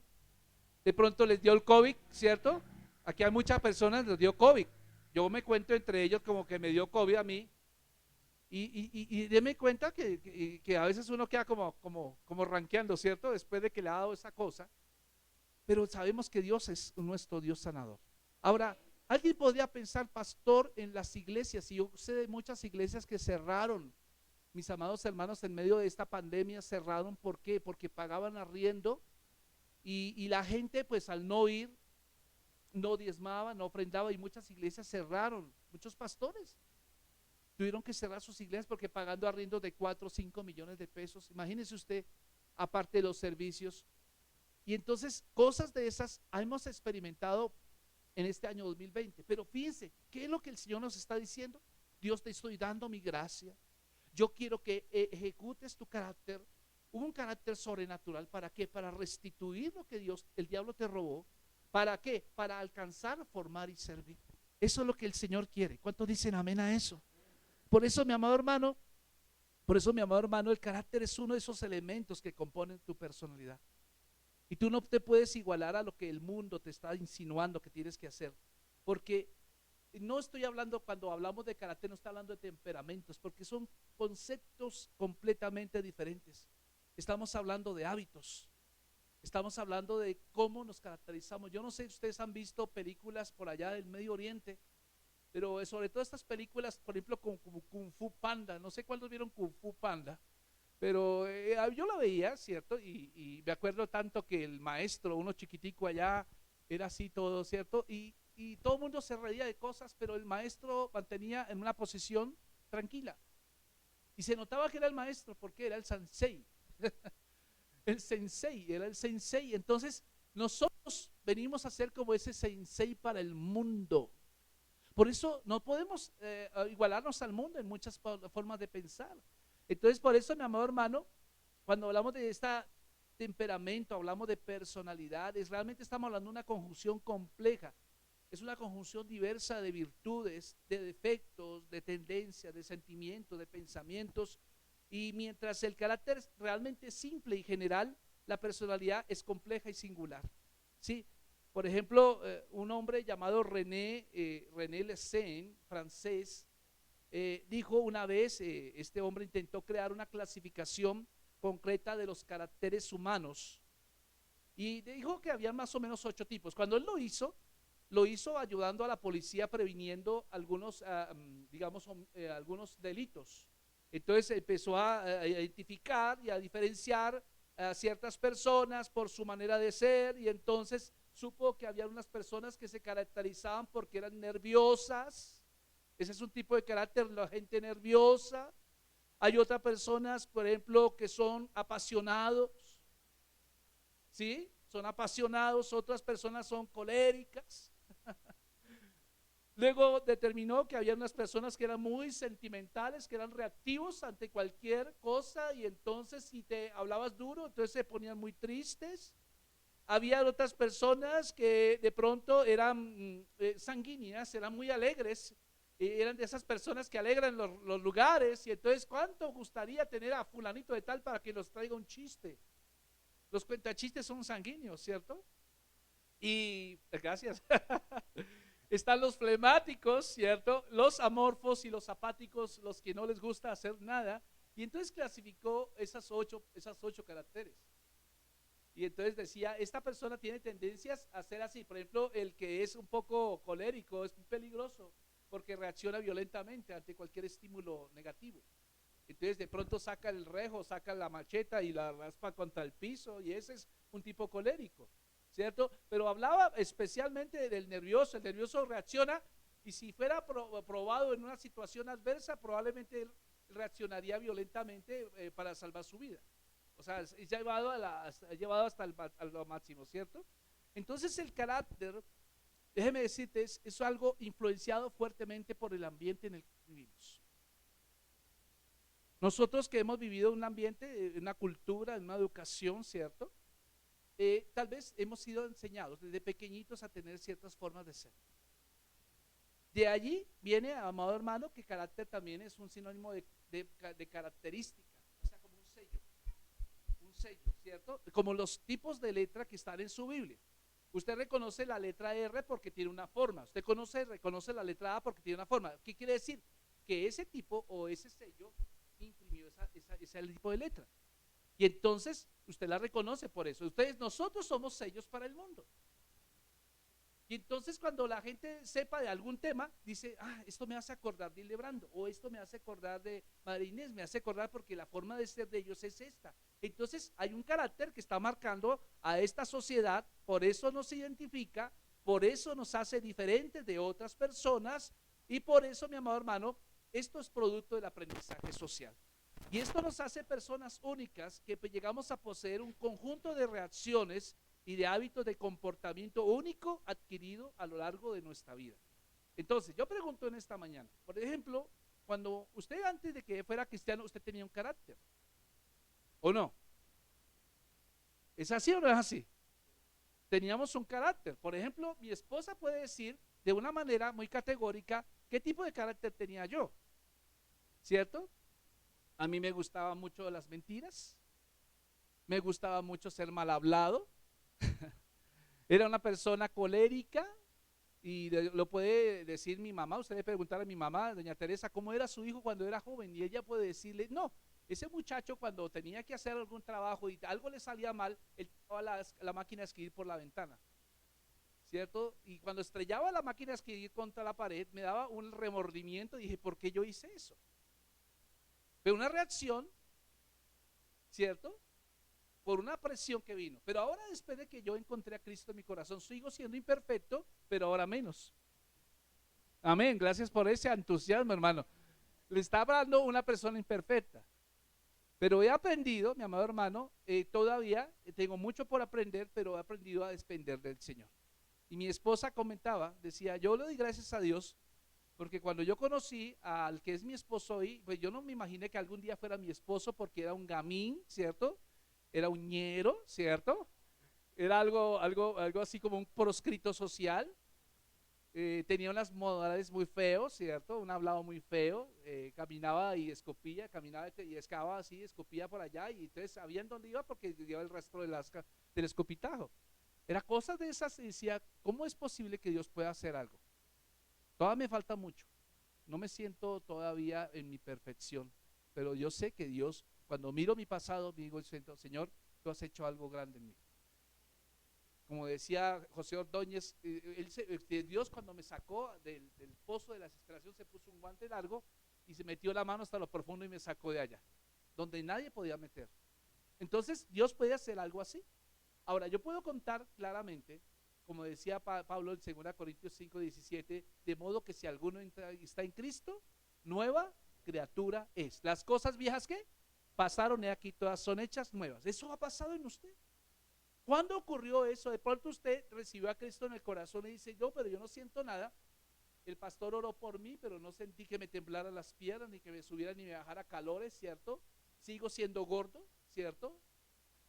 De pronto les dio el COVID, ¿cierto? Aquí hay muchas personas les dio COVID. Yo me cuento entre ellos como que me dio COVID a mí. Y déme cuenta que a veces uno queda como ranqueando, ¿cierto? Después de que le ha dado esa cosa. Pero sabemos que Dios es nuestro Dios sanador. Ahora, alguien podría pensar, pastor, en las iglesias, y yo sé de muchas iglesias que cerraron, mis amados hermanos, en medio de esta pandemia cerraron. ¿Por qué? Porque pagaban arriendo y la gente pues al no ir, no diezmaba, no ofrendaba y muchas iglesias cerraron, muchos pastores tuvieron que cerrar sus iglesias porque pagando arriendos de 4 o 5 millones de pesos, imagínese usted, aparte de los servicios. Y entonces cosas de esas hemos experimentado en este año 2020, pero fíjense, ¿qué es lo que el Señor nos está diciendo? Dios, te estoy dando mi gracia, yo quiero que ejecutes tu carácter, un carácter sobrenatural. ¿Para qué? Para restituir lo que el diablo te robó. ¿Para qué? Para alcanzar, formar y servir. Eso es lo que el Señor quiere. ¿Cuántos dicen amén a eso? Por eso, mi amado hermano, el carácter es uno de esos elementos que componen tu personalidad. Y tú no te puedes igualar a lo que el mundo te está insinuando que tienes que hacer. Porque no estoy hablando, cuando hablamos de carácter, no está hablando de temperamentos, porque son conceptos completamente diferentes. Estamos hablando de hábitos. Estamos hablando de cómo nos caracterizamos. Yo no sé si ustedes han visto películas por allá del Medio Oriente, pero sobre todo estas películas, por ejemplo, como Kung Fu Panda. No sé cuántos vieron Kung Fu Panda, pero yo la veía, ¿cierto? Y me acuerdo tanto que el maestro, uno chiquitico allá, era así todo, ¿cierto? Y todo el mundo se reía de cosas, pero el maestro mantenía en una posición tranquila. Y se notaba que era el maestro, porque era el sensei. Era el sensei. Entonces, nosotros venimos a ser como ese sensei para el mundo. Por eso no podemos igualarnos al mundo en muchas formas de pensar. Entonces, por eso, mi amado hermano, cuando hablamos de este temperamento, hablamos de personalidades, realmente estamos hablando de una conjunción compleja. Es una conjunción diversa de virtudes, de defectos, de tendencias, de sentimientos, de pensamientos. Y mientras el carácter es realmente simple y general, la personalidad es compleja y singular. ¿Sí? Por ejemplo, un hombre llamado René Lessen, francés, dijo una vez, este hombre intentó crear una clasificación concreta de los caracteres humanos y dijo que había más o menos 8 tipos. Cuando él lo hizo ayudando a la policía previniendo algunos, algunos delitos. Entonces empezó a identificar y a diferenciar a ciertas personas por su manera de ser, y entonces supo que había unas personas que se caracterizaban porque eran nerviosas. Ese es un tipo de carácter, la gente nerviosa. Hay otras personas, por ejemplo, que son apasionados, ¿sí? Son apasionados. Otras personas son coléricas. Luego determinó que había unas personas que eran muy sentimentales, que eran reactivos ante cualquier cosa, y entonces si te hablabas duro, entonces se ponían muy tristes. Había otras personas que de pronto eran sanguíneas, eran muy alegres, eran de esas personas que alegran los lugares, y entonces ¿cuánto gustaría tener a fulanito de tal para que nos traiga un chiste? Los cuentachistes son sanguíneos, ¿cierto? Y gracias. Están los flemáticos, ¿cierto? Los amorfos y los apáticos, los que no les gusta hacer nada. Y entonces clasificó esas ocho caracteres. Y entonces decía, esta persona tiene tendencias a ser así. Por ejemplo, el que es un poco colérico es peligroso porque reacciona violentamente ante cualquier estímulo negativo. Entonces de pronto saca el rejo, saca la macheta y la raspa contra el piso, y ese es un tipo colérico, ¿cierto? Pero hablaba especialmente del nervioso. El nervioso reacciona, y si fuera probado en una situación adversa, probablemente él reaccionaría violentamente para salvar su vida. O sea, es llevado hasta lo máximo, ¿cierto? Entonces el carácter, déjeme decirte, es algo influenciado fuertemente por el ambiente en el que vivimos. Nosotros que hemos vivido en un ambiente, en una cultura, en una educación, ¿cierto? Tal vez hemos sido enseñados desde pequeñitos a tener ciertas formas de ser. De allí viene, amado hermano, que carácter también es un sinónimo de característica, o sea, como un sello, ¿cierto? Como los tipos de letra que están en su Biblia. Usted reconoce la letra R porque tiene una forma, usted reconoce la letra A porque tiene una forma. ¿Qué quiere decir? Que ese tipo o ese sello imprimió ese tipo de letra. Y entonces usted la reconoce por eso. Nosotros somos sellos para el mundo. Y entonces cuando la gente sepa de algún tema, dice, esto me hace acordar de Hildebrando, o esto me hace acordar de Madre Inés, me hace acordar porque la forma de ser de ellos es esta. Entonces hay un carácter que está marcando a esta sociedad, por eso nos identifica, por eso nos hace diferentes de otras personas, y por eso, mi amado hermano, esto es producto del aprendizaje social. Y esto nos hace personas únicas que llegamos a poseer un conjunto de reacciones y de hábitos de comportamiento único adquirido a lo largo de nuestra vida. Entonces, yo pregunto en esta mañana, por ejemplo, cuando usted antes de que fuera cristiano, usted tenía un carácter, ¿o no? ¿Es así o no es así? Teníamos un carácter. Por ejemplo, mi esposa puede decir de una manera muy categórica qué tipo de carácter tenía yo, ¿cierto? A mí me gustaban mucho las mentiras, me gustaba mucho ser mal hablado, era una persona colérica y lo puede decir mi mamá. Usted le preguntar a mi mamá, doña Teresa, cómo era su hijo cuando era joven y ella puede decirle, no, ese muchacho cuando tenía que hacer algún trabajo y algo le salía mal, él tiraba la máquina de escribir por la ventana, ¿cierto? Y cuando estrellaba la máquina de escribir contra la pared me daba un remordimiento y dije, ¿por qué yo hice eso? Pero una reacción, ¿cierto? Por una presión que vino. Pero ahora, después de que yo encontré a Cristo en mi corazón, sigo siendo imperfecto, pero ahora menos. Amén, gracias por ese entusiasmo, hermano. Le está hablando una persona imperfecta. Pero he aprendido, mi amado hermano, todavía tengo mucho por aprender, pero he aprendido a depender del Señor. Y mi esposa comentaba, decía, yo le doy gracias a Dios, porque cuando yo conocí al que es mi esposo hoy, pues yo no me imaginé que algún día fuera mi esposo, porque era un gamín, ¿cierto? Era un ñero, ¿cierto? Era algo así como un proscrito social. Tenía unas modales muy feos, ¿cierto? Un hablado muy feo, caminaba y escupía, caminaba y escababa así, escupía por allá, y entonces sabían dónde iba porque llevaba el rastro del escupitajo. Era cosas de esas y decía, ¿cómo es posible que Dios pueda hacer algo? Todavía me falta mucho, no me siento todavía en mi perfección, pero yo sé que Dios, cuando miro mi pasado, me digo, Señor, tú has hecho algo grande en mí. Como decía José Ordóñez, Dios cuando me sacó del pozo de la desesperación se puso un guante largo y se metió la mano hasta lo profundo y me sacó de allá, donde nadie podía meter. Entonces Dios puede hacer algo así. Ahora, yo puedo contar claramente, como decía Pablo en 2 Corintios 5:17, de modo que si alguno está en Cristo, nueva criatura es. Las cosas viejas que pasaron, he aquí todas son hechas nuevas. Eso ha pasado en usted. ¿Cuándo ocurrió eso? De pronto usted recibió a Cristo en el corazón y dice, no, pero yo no siento nada. El pastor oró por mí, pero no sentí que me temblaran las piernas, ni que me subiera ni me bajara calores, ¿cierto? Sigo siendo gordo, ¿cierto?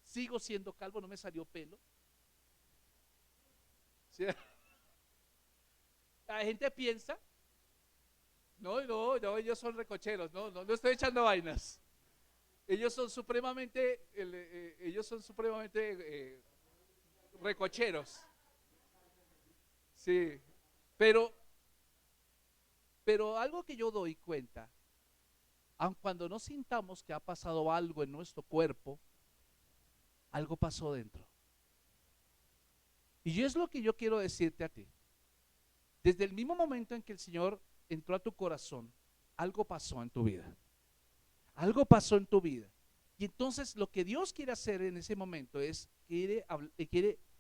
Sigo siendo calvo, no me salió pelo. ¿Sí? La gente piensa, no, ellos son recocheros, no estoy echando vainas. Ellos son supremamente recocheros. Sí, pero algo que yo doy cuenta, aun cuando no sintamos que ha pasado algo en nuestro cuerpo, algo pasó dentro. Y es lo que yo quiero decirte a ti. Desde el mismo momento en que el Señor entró a tu corazón, algo pasó en tu vida. Algo pasó en tu vida. Y entonces lo que Dios quiere hacer en ese momento es quiere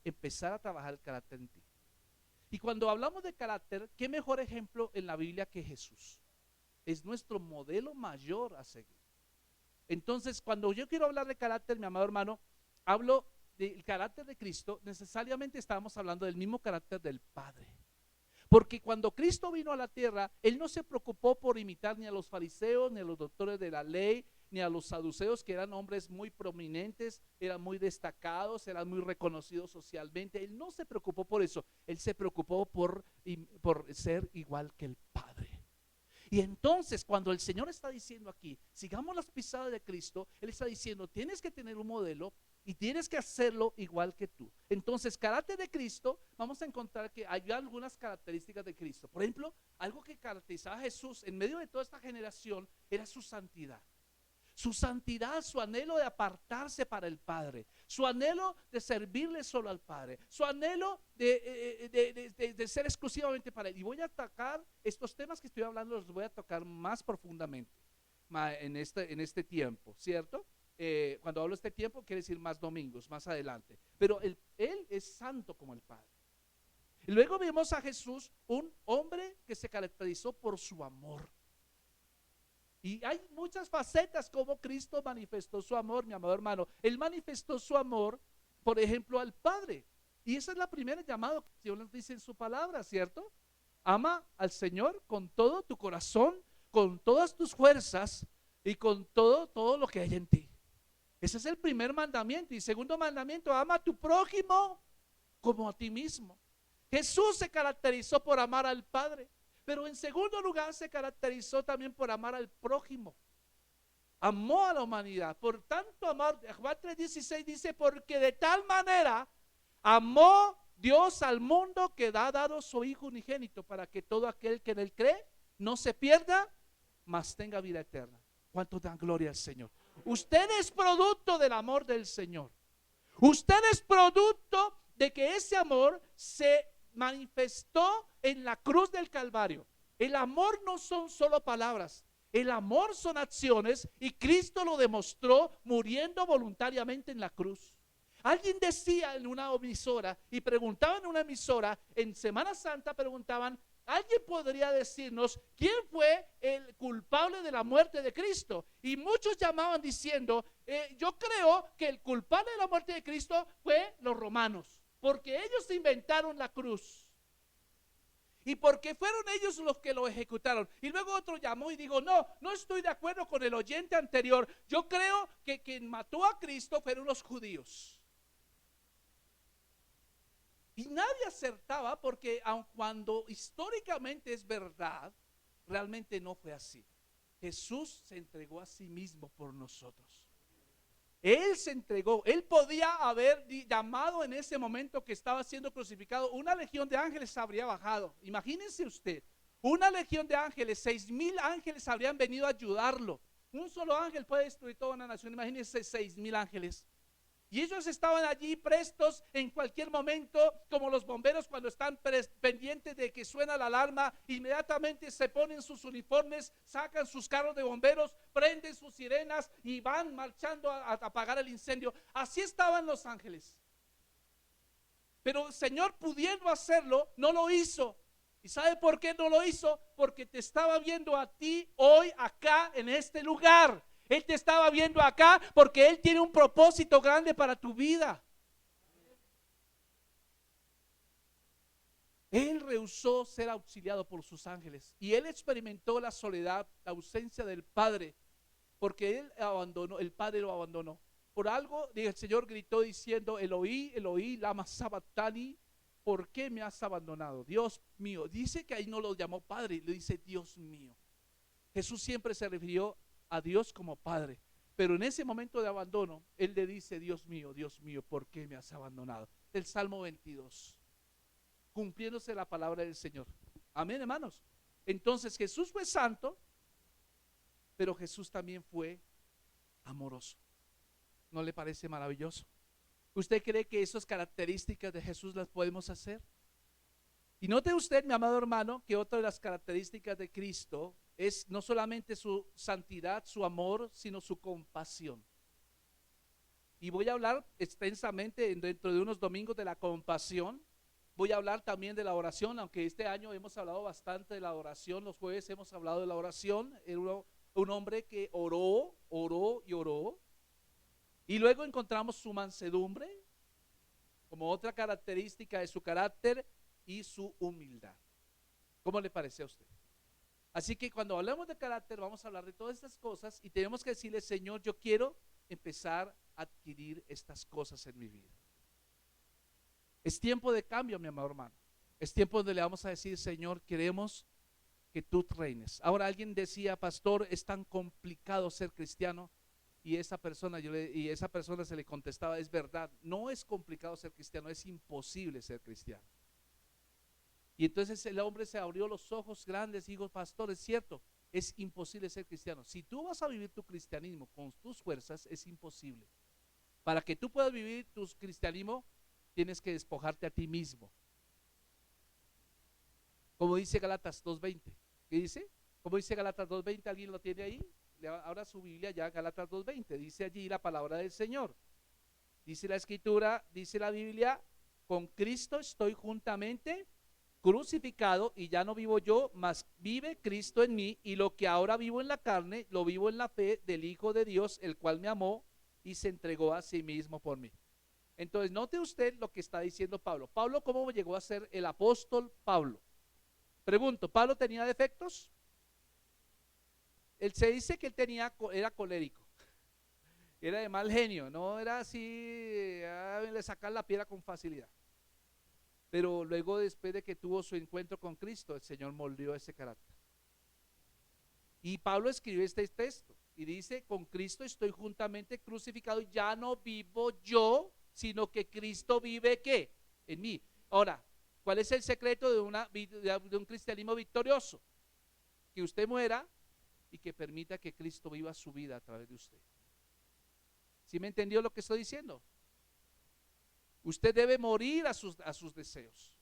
empezar a trabajar el carácter en ti. Y cuando hablamos de carácter, ¿qué mejor ejemplo en la Biblia que Jesús? Es nuestro modelo mayor a seguir. Entonces, cuando yo quiero hablar de carácter, mi amado hermano, hablo del carácter de Cristo, necesariamente estamos hablando del mismo carácter del Padre. Porque cuando Cristo vino a la tierra, Él no se preocupó por imitar ni a los fariseos, ni a los doctores de la ley, ni a los saduceos, que eran hombres muy prominentes, eran muy destacados, eran muy reconocidos socialmente. Él no se preocupó por eso, Él se preocupó por ser igual que el Padre. Y entonces cuando el Señor está diciendo aquí, sigamos las pisadas de Cristo, Él está diciendo, tienes que tener un modelo y tienes que hacerlo igual que tú. Entonces, carácter de Cristo, vamos a encontrar que hay algunas características de Cristo. Por ejemplo, algo que caracterizaba a Jesús en medio de toda esta generación era su santidad. Su santidad, su anhelo de apartarse para el Padre, su anhelo de servirle solo al Padre, su anhelo de ser exclusivamente para Él. Y voy a atacar estos temas que estoy hablando, los voy a tocar más profundamente en este tiempo, ¿cierto? Cuando hablo de este tiempo, quiere decir más domingos, más adelante. Pero Él es santo como el Padre. Y luego vemos a Jesús, un hombre que se caracterizó por su amor. Y hay muchas facetas como Cristo manifestó su amor, mi amado hermano. Él manifestó su amor, por ejemplo, al Padre. Y esa es la primera llamada que Dios nos dice en su palabra, ¿cierto? Ama al Señor con todo tu corazón, con todas tus fuerzas y con todo lo que hay en ti. Ese es el primer mandamiento. Y segundo mandamiento, ama a tu prójimo como a ti mismo. Jesús se caracterizó por amar al Padre, pero en segundo lugar se caracterizó también por amar al prójimo. Amó a la humanidad. Por tanto amor, Juan 3:16 dice, porque de tal manera amó Dios al mundo que ha dado su Hijo unigénito, para que todo aquel que en él cree no se pierda, mas tenga vida eterna. ¿Cuánto dan gloria al Señor? Usted es producto del amor del Señor. Usted es producto de que ese amor se manifestó en la cruz del Calvario. El amor no son solo palabras, el amor son acciones, y Cristo lo demostró muriendo voluntariamente en la cruz. Alguien decía en una emisora, y preguntaban en una emisora, en Semana Santa preguntaban, ¿alguien podría decirnos quién fue el culpable de la muerte de Cristo? Y muchos llamaban diciendo, yo creo que el culpable de la muerte de Cristo fue los romanos, porque ellos inventaron la cruz. Y porque fueron ellos los que lo ejecutaron. Y luego otro llamó y dijo, no estoy de acuerdo con el oyente anterior. Yo creo que quien mató a Cristo fueron los judíos. Y nadie acertaba, porque aun cuando históricamente es verdad, realmente no fue así. Jesús se entregó a sí mismo por nosotros. Él se entregó. Él podía haber llamado en ese momento que estaba siendo crucificado, una legión de ángeles habría bajado. Imagínense usted, una legión de ángeles, 6,000 ángeles habrían venido a ayudarlo. Un solo ángel puede destruir toda una nación. Imagínense 6,000 ángeles. Y ellos estaban allí prestos en cualquier momento, como los bomberos cuando están pendientes de que suena la alarma, inmediatamente se ponen sus uniformes, sacan sus carros de bomberos, prenden sus sirenas y van marchando a apagar el incendio. Así estaban los ángeles. Pero el Señor, pudiendo hacerlo, no lo hizo. ¿Y sabe por qué no lo hizo? Porque te estaba viendo a ti hoy acá en este lugar. Él te estaba viendo acá porque Él tiene un propósito grande para tu vida. Él rehusó ser auxiliado por sus ángeles, y Él experimentó la soledad, la ausencia del Padre, porque Él abandonó, el Padre lo abandonó. Por algo el Señor gritó diciendo, Eloí, Eloí, lama sabachthani, ¿por qué me has abandonado? Dios mío. Dice que ahí no lo llamó Padre, le dice Dios mío. Jesús siempre se refirió a Dios como Padre, pero en ese momento de abandono Él le dice, Dios mío, ¿por qué me has abandonado? El Salmo 22, cumpliéndose la palabra del Señor. Amén, hermanos. Entonces Jesús fue santo, pero Jesús también fue amoroso. ¿No le parece maravilloso? ¿Usted cree que esas características de Jesús las podemos hacer? Y note usted, mi amado hermano, que otra de las características de Cristo es no solamente su santidad, su amor, sino su compasión. Y voy a hablar extensamente dentro de unos domingos de la compasión. Voy a hablar también de la oración, aunque este año hemos hablado bastante de la oración. Los jueves hemos hablado de la oración. Era un hombre que oró. Y luego encontramos su mansedumbre como otra característica de su carácter, y su humildad. ¿Cómo le parece a usted? Así que cuando hablamos de carácter vamos a hablar de todas estas cosas, y tenemos que decirle, Señor, yo quiero empezar a adquirir estas cosas en mi vida. Es tiempo de cambio, mi amado hermano. Es tiempo donde le vamos a decir, Señor, queremos que tú reines. Ahora alguien decía, pastor, es tan complicado ser cristiano. Y esa persona se le contestaba, es verdad, no es complicado ser cristiano, es imposible ser cristiano. Y entonces el hombre se abrió los ojos grandes y dijo, pastor, es cierto, es imposible ser cristiano. Si tú vas a vivir tu cristianismo con tus fuerzas, es imposible. Para que tú puedas vivir tu cristianismo, tienes que despojarte a ti mismo. Como dice Gálatas 2:20. ¿Qué dice? Como dice Gálatas 2:20, ¿alguien lo tiene ahí? Ahora su Biblia ya, Gálatas 2:20. Dice allí la palabra del Señor. Dice la Escritura, dice la Biblia, con Cristo estoy juntamente crucificado, y ya no vivo yo, mas vive Cristo en mí, y lo que ahora vivo en la carne, lo vivo en la fe del Hijo de Dios, el cual me amó y se entregó a sí mismo por mí. Entonces note usted lo que está diciendo Pablo. Pablo, ¿cómo llegó a ser el apóstol Pablo? Pregunto, ¿Pablo tenía defectos? Él se dice que él era colérico. Era de mal genio, no era así, le sacar la piedra con facilidad. Pero luego, después de que tuvo su encuentro con Cristo, el Señor moldeó ese carácter. Y Pablo escribe este texto y dice: con Cristo estoy juntamente crucificado, ya no vivo yo, sino que Cristo vive ¿qué? En mí. Ahora, ¿cuál es el secreto de un cristianismo victorioso? Que usted muera y que permita que Cristo viva su vida a través de usted. ¿Sí me entendió lo que estoy diciendo? Usted debe morir a sus deseos.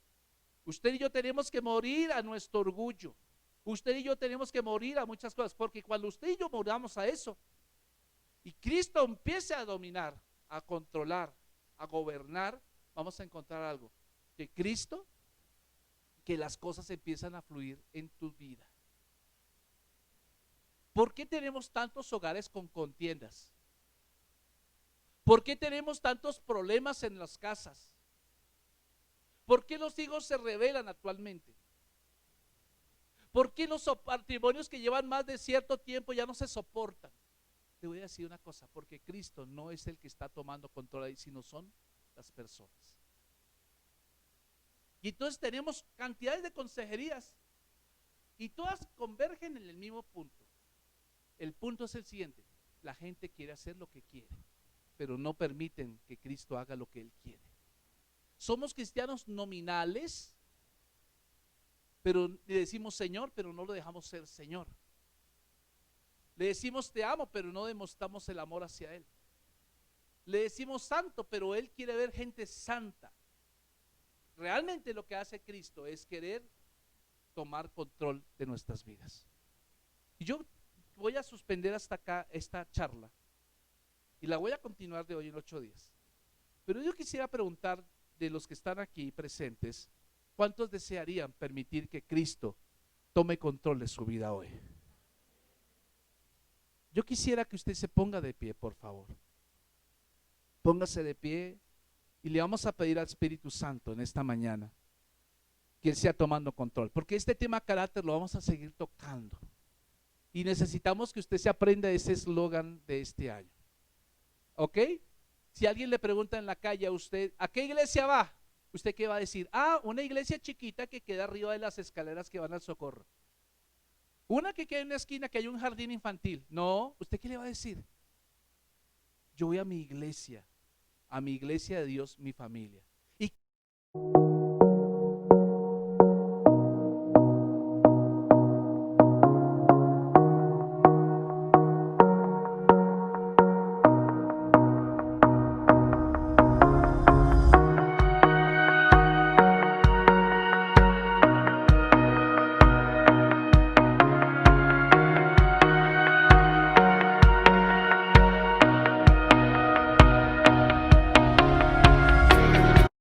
Usted y yo tenemos que morir a nuestro orgullo. Usted y yo tenemos que morir a muchas cosas, porque cuando usted y yo moramos a eso y Cristo empiece a dominar, a controlar, a gobernar, vamos a encontrar algo, que Cristo, que las cosas empiezan a fluir en tu vida. ¿Por qué tenemos tantos hogares con contiendas? ¿Por qué tenemos tantos problemas en las casas? ¿Por qué los hijos se rebelan actualmente? ¿Por qué los matrimonios que llevan más de cierto tiempo ya no se soportan? Te voy a decir una cosa, porque Cristo no es el que está tomando control ahí, sino son las personas. Y entonces tenemos cantidades de consejerías y todas convergen en el mismo punto. El punto es el siguiente: la gente quiere hacer lo que quiere, pero no permiten que Cristo haga lo que Él quiere. Somos cristianos nominales, pero le decimos Señor, pero no lo dejamos ser Señor. Le decimos te amo, pero no demostramos el amor hacia Él. Le decimos santo, pero Él quiere ver gente santa. Realmente lo que hace Cristo es querer tomar control de nuestras vidas. Y yo voy a suspender hasta acá esta charla y la voy a continuar de hoy en 8 días. Pero yo quisiera preguntar de los que están aquí presentes, ¿cuántos desearían permitir que Cristo tome control de su vida hoy? Yo quisiera que usted se ponga de pie, por favor. Póngase de pie y le vamos a pedir al Espíritu Santo en esta mañana que Él sea tomando control, porque este tema carácter lo vamos a seguir tocando y necesitamos que usted se aprenda ese eslogan de este año. ¿Ok? Si alguien le pregunta en la calle a usted, ¿a qué iglesia va? ¿Usted qué va a decir? Una iglesia chiquita que queda arriba de las escaleras que van al Socorro. Una que queda en una esquina que hay un jardín infantil. No, ¿usted qué le va a decir? Yo voy a mi iglesia de Dios, mi familia.